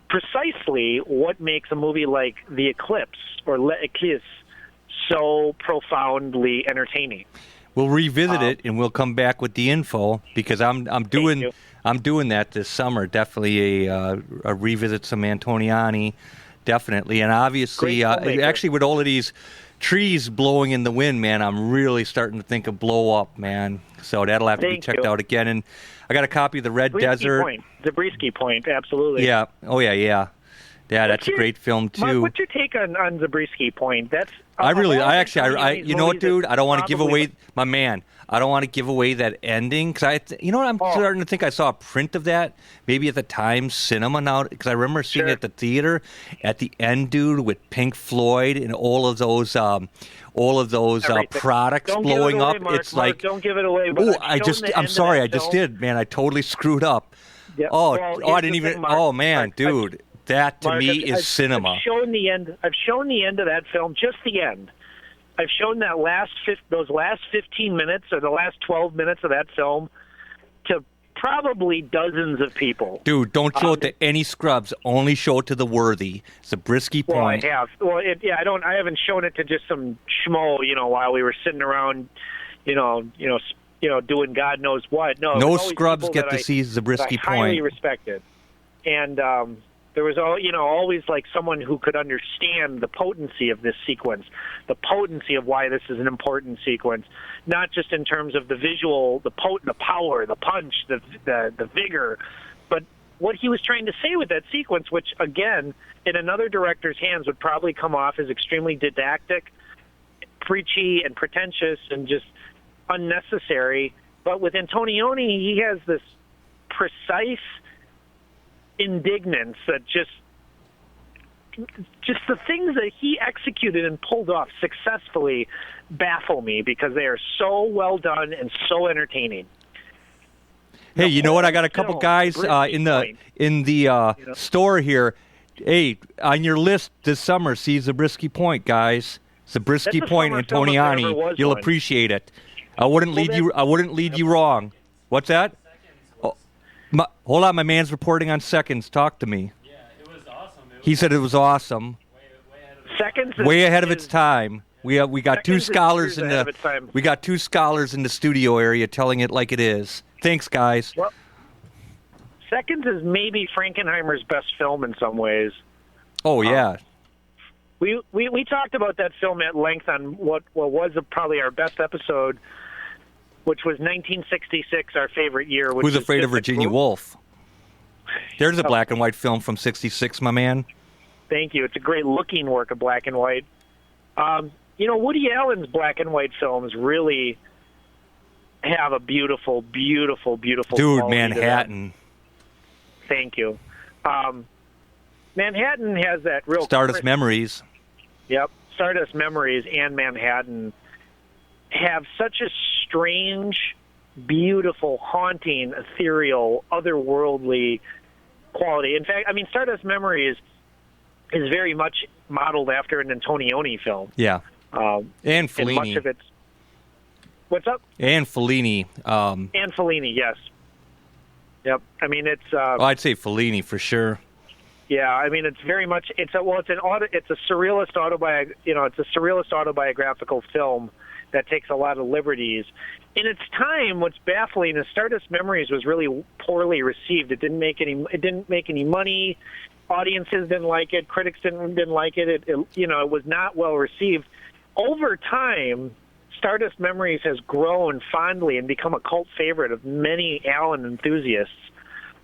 precisely what makes a movie like The Eclipse or L'Eclipse so profoundly entertaining?
We'll revisit it, and we'll come back with the info, because I'm doing that this summer. Definitely a revisit some Antonioni, definitely, and obviously, actually, with all of these trees blowing in the wind, man, I'm really starting to think of Blow Up, man. So that'll have to be checked out again. And I got a copy of the Red Desert.
Zabriskie Point, absolutely.
Yeah. Oh yeah. Yeah, that's a great film too.
Mark, what's your take on Zabriskie Point?
You know what, dude? I don't want to give away, my man. I don't want to give away that ending, because you know what? I'm starting to think I saw a print of that maybe at the Times Cinema now, because I remember seeing it at the theater at the end, dude, with Pink Floyd and all of those products blowing up.
Mark,
it's like,
don't give it away.
I'm sorry, I just did, man. I totally screwed up.
Yep.
I didn't even. Dude. That to me is cinema.
I've shown the end of that film, just the end. I've shown those last 15 minutes or the last 12 minutes of that film to probably dozens of people.
Dude, don't show it to any scrubs. Only show it to the worthy. Zabriskie Point.
Well, I have. Well, I haven't shown it to just some schmo. You know, while we were sitting around, doing God knows what.
No scrubs get to see Zabriskie Point.
Highly respected, and there was always like someone who could understand the potency of this sequence, the potency of why this is an important sequence, not just in terms of the visual, the power, the punch, the vigor, but what he was trying to say with that sequence, which again, in another director's hands, would probably come off as extremely didactic, preachy, and pretentious, and just unnecessary. But with Antonioni, he has this precise indignance that just the things that he executed and pulled off successfully baffle me, because they are so well done and so entertaining.
Hey, you know what? I got a couple guys in the store here. Hey, on your list this summer, see Zabriskie Point, guys. Zabriskie Point, Antonioni. You'll appreciate it. I wouldn't lead you wrong. What's that? Hold on, my man's reporting on Seconds. Talk to me.
Yeah, it was awesome.
He said it was awesome. Way ahead of its time. We got two scholars in the studio area telling it like it is. Thanks, guys.
Well, Seconds is maybe Frankenheimer's best film in some ways.
Oh yeah.
We talked about that film at length on what was probably our best episode, which was 1966, our favorite year.
Who's Afraid of Virginia Woolf? There's a black and white film from '66, my man.
Thank you. It's a great-looking work of black and white. Woody Allen's black and white films really have a beautiful, beautiful, beautiful
dude, Manhattan.
Thank you. Manhattan has that real
Stardust Memories.
Yep. Stardust Memories and Manhattan have such a strange, beautiful, haunting, ethereal, otherworldly quality. In fact, I mean, Stardust Memories is very much modeled after an Antonioni film.
Yeah. And Fellini.
And much of it's... What's up?
And Fellini.
And Fellini, yes. Yep. I mean, it's...
I'd say Fellini for sure.
Yeah, I mean, it's very much it's a surrealist it's a surrealist autobiographical film that takes a lot of liberties. In its time, what's baffling is Stardust Memories was really poorly received. It didn't make any money. Audiences didn't like it. Critics didn't like it. It was not well received. Over time, Stardust Memories has grown fondly and become a cult favorite of many Allen enthusiasts.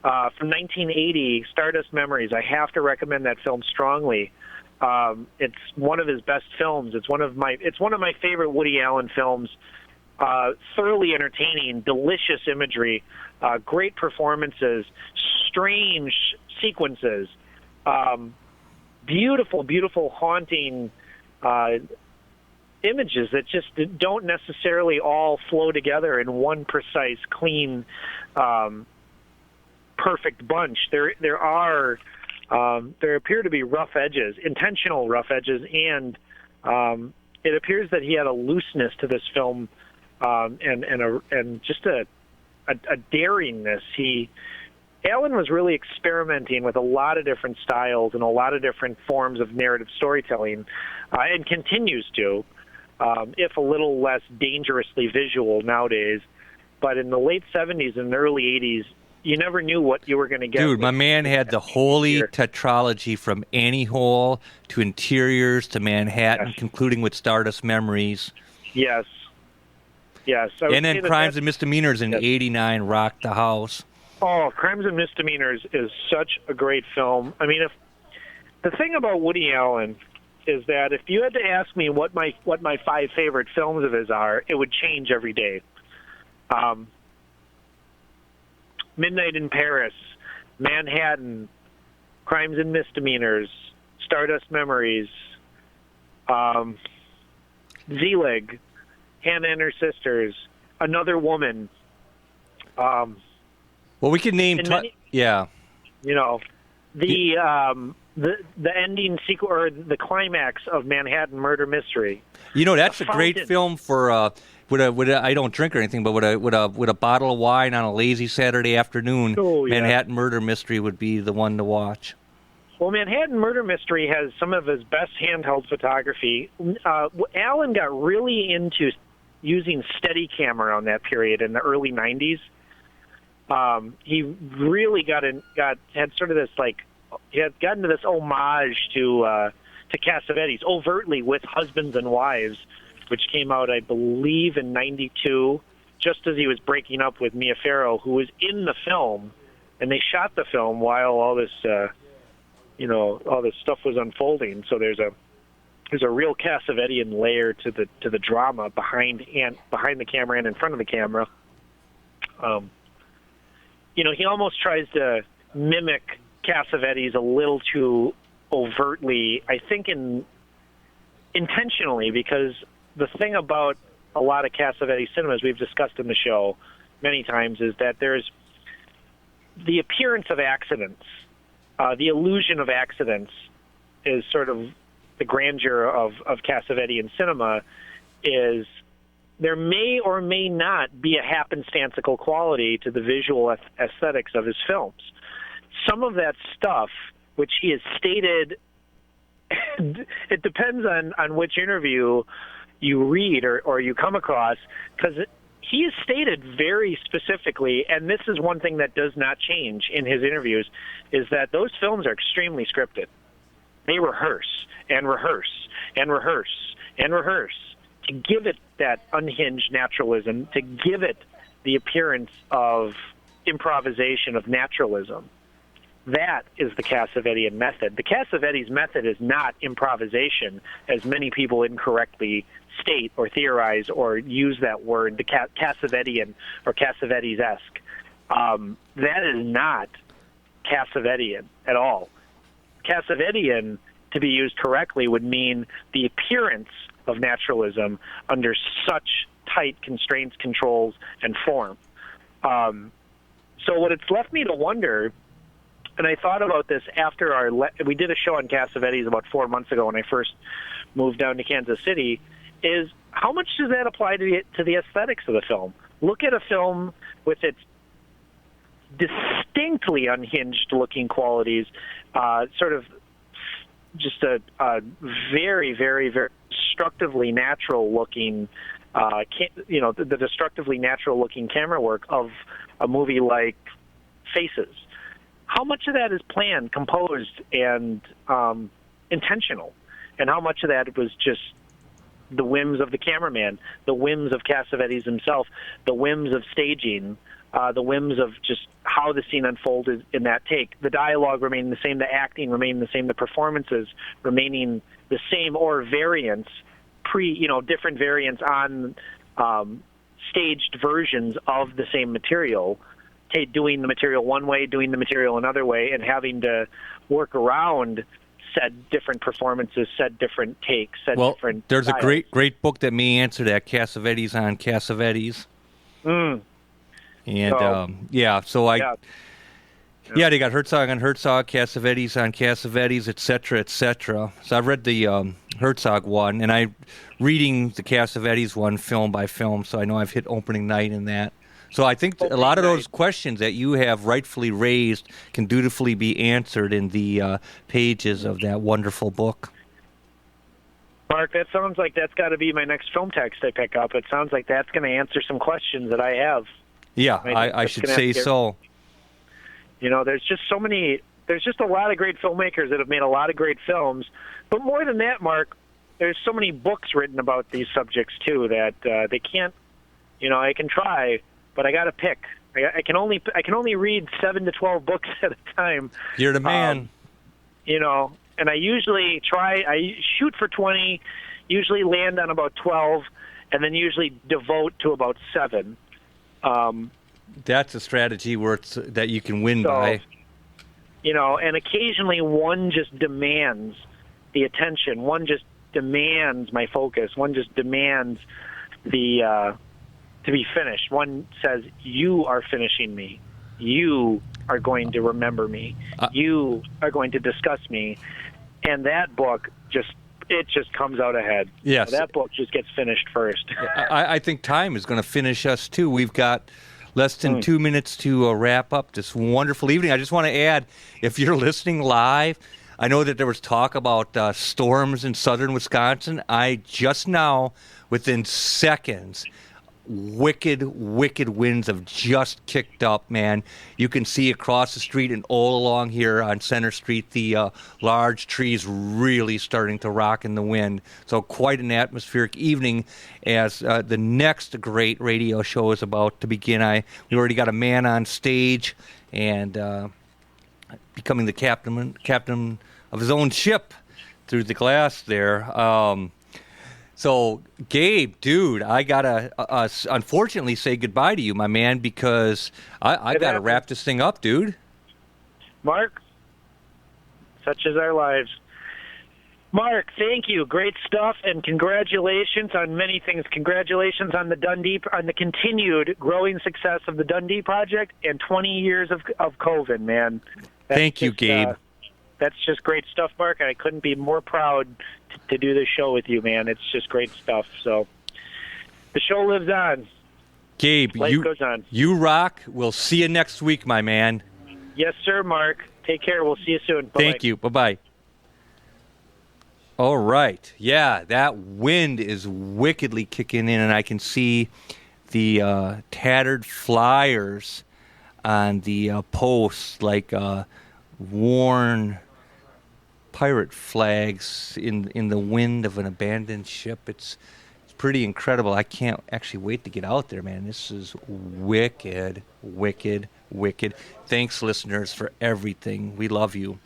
From 1980, Stardust Memories. I have to recommend that film strongly. It's one of his best films. It's one of my favorite Woody Allen films. Thoroughly entertaining, delicious imagery, great performances, strange sequences, beautiful, haunting images that just don't necessarily all flow together in one precise, clean, perfect bunch. There appear to be rough edges, intentional rough edges, and it appears that he had a looseness to this film, and just a daringness. Allen was really experimenting with a lot of different styles and a lot of different forms of narrative storytelling, and continues to, if a little less dangerously visual nowadays. But in the late 70s and early 80s, you never knew what you were going to get.
Dude, my man had the holy tetralogy from Annie Hole to Interiors to Manhattan,
Yes.
concluding with Stardust Memories.
Yes.
And then Crimes and Misdemeanors in '89 rocked the house.
Oh, Crimes and Misdemeanors is such a great film. I mean, if the thing about Woody Allen is that if you had to ask me what my 5 favorite films of his are, it would change every day. Midnight in Paris, Manhattan, Crimes and Misdemeanors, Stardust Memories, Zelig, Hannah and Her Sisters, Another Woman.
Well, we can name... yeah.
The ending sequel, or the climax of Manhattan Murder Mystery.
That's a great film for... I don't drink or anything, but with a bottle of wine on a lazy Saturday afternoon, Manhattan Murder Mystery would be the one to watch.
Well, Manhattan Murder Mystery has some of his best handheld photography. Allen got really into using Steadicam around that period in the early 90s. He really had sort of this, he had gotten to this homage to Cassavetes, overtly with Husbands and Wives, which came out, I believe, in '92, just as he was breaking up with Mia Farrow, who was in the film, and they shot the film while all this, all this stuff was unfolding. So there's a real Cassavetian layer to the drama behind the camera and in front of the camera. He almost tries to mimic Cassavetes a little too overtly, I think, intentionally, because the thing about a lot of Cassavetes cinema, as we've discussed in the show many times, is that there's the appearance of accidents, the illusion of accidents is sort of the grandeur of Cassavetian cinema. Is there may or may not be a happenstantical quality to the visual aesthetics of his films. Some of that stuff, which he has stated, it depends on which interview you read or you come across, because he has stated very specifically, and this is one thing that does not change in his interviews, is that those films are extremely scripted. They rehearse and rehearse and rehearse and rehearse to give it that unhinged naturalism, to give it the appearance of improvisation, of naturalism. That is the Cassavetian method. The Cassavetes method is not improvisation, as many people incorrectly state or theorize or use that word, the Cassavetian or Cassavetes-esque. That is not Cassavetian at all. Cassavetian, to be used correctly, would mean the appearance of naturalism under such tight constraints, controls, and form. So what it's left me to wonder, and I thought about this after we did a show on Cassavetes about 4 months ago when I first moved down to Kansas City, is how much does that apply to the aesthetics of the film? Look at a film with its distinctly unhinged looking qualities, sort of just a very, very, very destructively natural looking, the destructively natural looking camera work of a movie like Faces. How much of that is planned, composed, and intentional? And how much of that was just the whims of the cameraman, the whims of Cassavetes himself, the whims of staging, the whims of just how the scene unfolded in that take. The dialogue remaining the same, the acting remaining the same, the performances remaining the same or variants, different variants on staged versions of the same material, doing the material one way, doing the material another way, and having to work around said different performances, said different takes, different
there's
styles.
a great book that may answer that, Cassavetes on Cassavetes. And they got Herzog on Herzog, Cassavetes on Cassavetes, etc., etc. So I've read the Herzog one, and I'm reading the Cassavetes one film by film, so I know I've hit opening night in that. So I think a lot of those questions that you have rightfully raised can dutifully be answered in the pages of that wonderful book.
Mark, that sounds like that's got to be my next film text I pick up. It sounds like that's going to answer some questions that I have.
Yeah, I should say so.
There's just a lot of great filmmakers that have made a lot of great films. But more than that, Mark, there's so many books written about these subjects, too, that they can't, I can try, but I got to pick. I can only read 7 to 12 books at a time.
You're the man.
And I usually I shoot for 20, usually land on about 12, and then usually devote to about 7.
That's a strategy that you can win by.
And occasionally one just demands the attention. One just demands my focus. One just demands to be finished. One says, you are finishing me. You are going to remember me. You are going to discuss me. And that book just comes out ahead.
Yes.
That book just gets finished first.
I think time is going to finish us, too. We've got less than 2 minutes to wrap up this wonderful evening. I just want to add, if you're listening live, I know that there was talk about storms in southern Wisconsin. I just now, within seconds, wicked winds have just kicked up, man. You can see across the street and all along here on Center Street the large trees really starting to rock in the wind. So quite an atmospheric evening as the next great radio show is about to begin. We already got a man on stage and becoming the captain of his own ship through the glass there. So, Gabe, dude, I got to unfortunately say goodbye to you, my man, because I got to wrap this thing up, dude.
Mark, such is our lives. Mark, thank you. Great stuff, and congratulations on many things. Congratulations on the continued growing success of the Dundee Project and 20 years of Coven, man.
Thank you, Gabe.
That's just great stuff, Mark. I couldn't be more proud to do this show with you, man. It's just great stuff. So the show lives on.
Gabe,
Life goes on.
You rock. We'll see you next week, my man.
Yes, sir, Mark. Take care. We'll see you soon. Bye-bye.
Thank you. Bye-bye. All right. Yeah, that wind is wickedly kicking in, and I can see the tattered flyers on the posts, like worn pirate flags in the wind of an abandoned ship. It's pretty incredible. I can't actually wait to get out there, man. This is wicked. Thanks, listeners, for everything. We love you.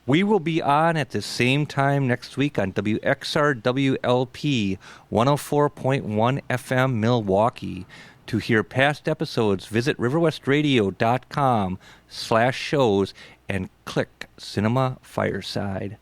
We will be on at the same time next week on WXR WLP 104.1 FM Milwaukee. To hear past episodes, visit riverwestradio.com/shows and click Cinema Fireside.